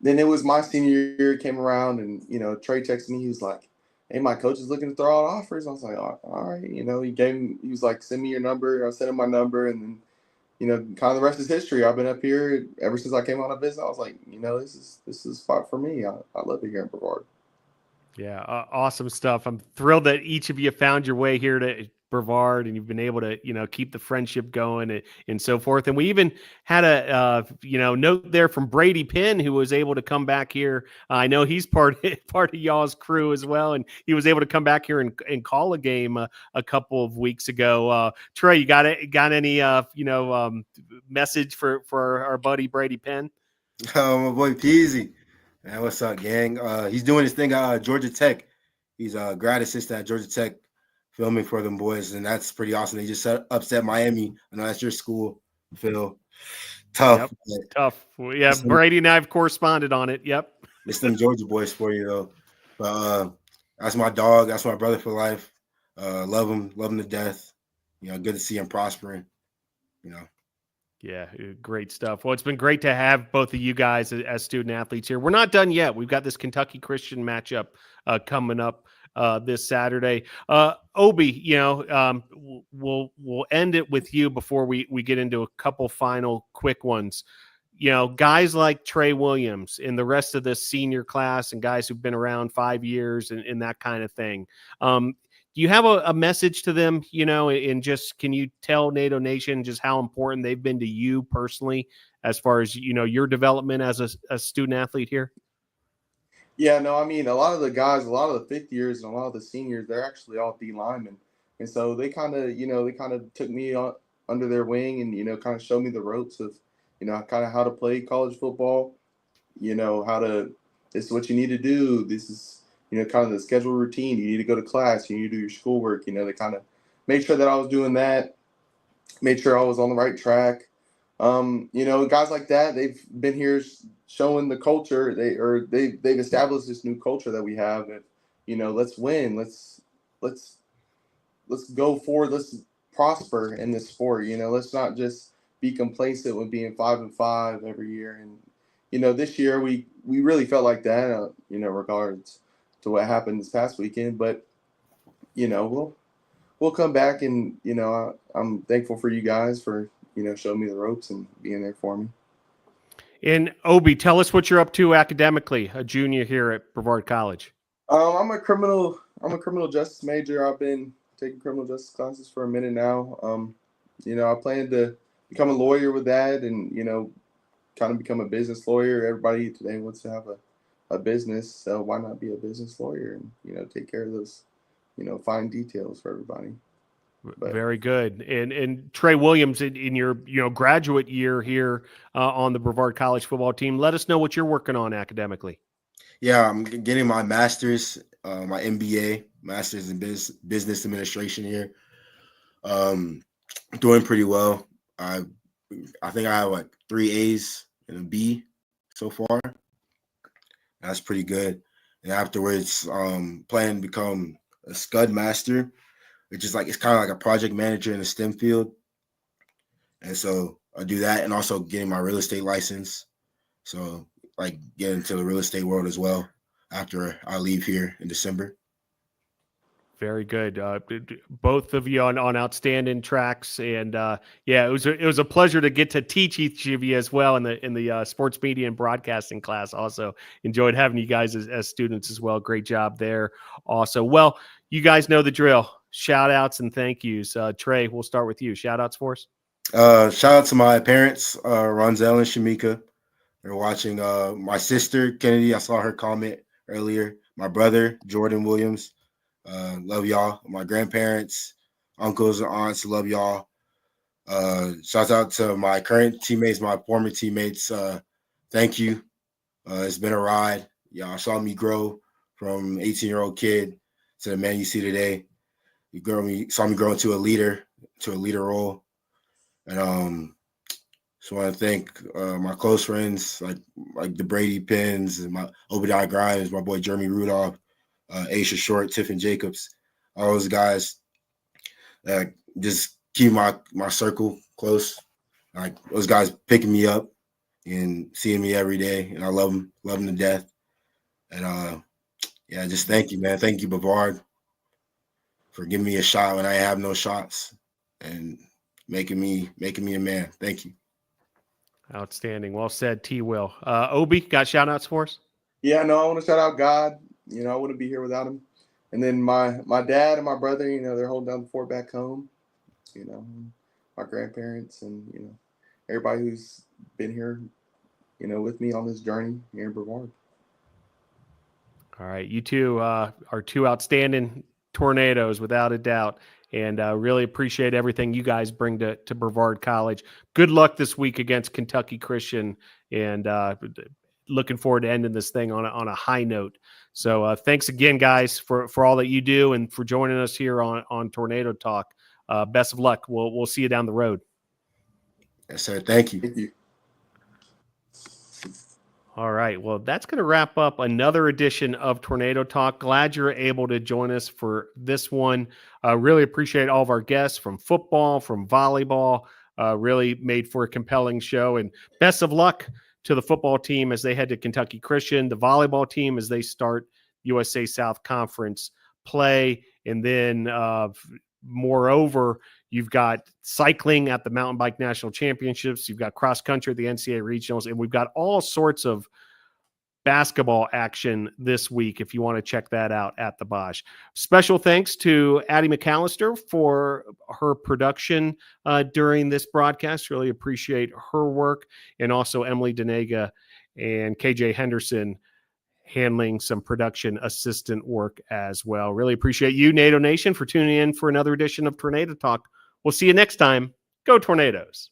then it was my senior year. Came around, and Trey texted me. He was like, "Hey, my coach is looking to throw out offers." I was like, "All right." He was like, "Send me your number." I sent him my number, and then kind of the rest is history. I've been up here ever since I came on a visit. I was like, this is a spot for me. I love it here in Brevard. Yeah, awesome stuff. I'm thrilled that each of you found your way here to Brevard, and you've been able to, keep the friendship going and so forth. And we even had a, note there from Brady Penn, who was able to come back here. I know he's part of y'all's crew as well, and he was able to come back here and call a game a couple of weeks ago. Trey, you got any, message for our buddy Brady Penn? Oh, my boy Peasy. Man, what's up, gang? He's doing his thing at Georgia Tech. He's a grad assistant at Georgia Tech, filming for them boys, and that's pretty awesome. They just upset Miami. I know that's your school, Phil. Tough. Yep, tough. Well, yeah, Brady and I have corresponded on it. Yep. It's them Georgia boys for you, though. But that's my dog. That's my brother for life. Love him to death. Good to see him prospering. Yeah, great stuff. Well, it's been great to have both of you guys as student athletes here. We're not done yet. We've got this Kentucky Christian matchup coming up this Saturday. Obi, we'll end it with you before we get into a couple final quick ones. Guys like Trey Williams and the rest of this senior class and guys who've been around 5 years and that kind of thing. Do you have a message to them, and just can you tell NATO Nation just how important they've been to you personally as far as, your development as a student athlete here? Yeah, no, I mean, a lot of the guys, a lot of the 5th years and a lot of the seniors, they're actually all D linemen. And so they kind of took me under their wing and, kind of showed me the ropes of, kind of how to play college football. this is what you need to do. This is, kind of the schedule routine. You need to go to class. You need to do your schoolwork. They kind of made sure that I was doing that, made sure I was on the right track. Guys like that, they've been here showing the culture. They've established this new culture that we have. And, let's win. Let's go forward. Let's prosper in this sport. Let's not just be complacent with being 5-5 every year. And, this year we really felt like that, regards to what happened this past weekend. But, we'll come back, and, I'm thankful for you guys for, showing me the ropes and being there for me. And Obi, tell us what you're up to academically, a junior here at Brevard College. I'm a criminal justice major. I've been taking criminal justice classes for a minute now. I plan to become a lawyer with that, and kind of become a business lawyer. Everybody today wants to have a business, so why not be a business lawyer and take care of those fine details for everybody. Very good. And Trey Williams, in your graduate year here on the Brevard College football team, let us know what you're working on academically. Yeah, I'm getting my master's, my MBA, master's in business administration here. Doing pretty well. I think I have like 3 A's and a B so far. That's pretty good. And afterwards, planning to become a Scud master, which is it's kind of like a project manager in the STEM field. And so I do that, and also getting my real estate license. So get into the real estate world as well after I leave here in December. Very good. Both of you on outstanding tracks, and it was a pleasure to get to teach each of you as well in the sports media and broadcasting class. Also enjoyed having you guys as students as well. Great job there. Also, well, you guys know the drill. Shout outs and thank yous. Trey, we'll start with you. Shout outs for us. Shout out to my parents, Ronzel and Shamika. They're watching. My sister Kennedy, I saw her comment earlier. My brother Jordan Williams. Love y'all. My grandparents, uncles, and aunts, love y'all. Shout out to my current teammates, my former teammates. Thank you. It's been a ride. Y'all saw me grow from 18-year-old kid to the man you see today. You saw me grow into a leader role. And just want to thank my close friends like the Brady Pins and my Obadiah Grimes, my boy Jeremy Rudolph, Aisha Short, Tiffin Jacobs, all those guys that just keep my circle close. Those guys picking me up and seeing me every day, and I love them to death. And just thank you, man. Thank you, Brevard, for giving me a shot when I have no shots and making me a man. Thank you. Outstanding. Well said, T. Will. Obi, got shout outs for us? Yeah, no, I want to shout out God. I wouldn't be here without him. And then my dad and my brother, they're holding down the fort back home. My grandparents and, everybody who's been here, with me on this journey here in Brevard. All right. You two are two outstanding tornadoes, without a doubt. And really appreciate everything you guys bring to Brevard College. Good luck this week against Kentucky Christian, and looking forward to ending this thing on a high note. So thanks again, guys, for all that you do and for joining us here on Tornado Talk. Best of luck. We'll see you down the road. Yes, sir. Thank you. Thank you. All right. Well, that's going to wrap up another edition of Tornado Talk. Glad you're able to join us for this one. Really appreciate all of our guests from football, from volleyball. Really made for a compelling show. And best of luck to the football team as they head to Kentucky Christian, the volleyball team as they start USA South Conference play. And then moreover, you've got cycling at the Mountain Bike National Championships. You've got cross country at the NCAA Regionals, and we've got all sorts of basketball action this week if you want to check that out at the Bosch. Special thanks to Addie McAllister for her production during this broadcast. Really appreciate her work. And also Emily Denega and KJ Henderson handling some production assistant work as well. Really appreciate you, NATO Nation, for tuning in for another edition of Tornado Talk. We'll see you next time. Go Tornadoes.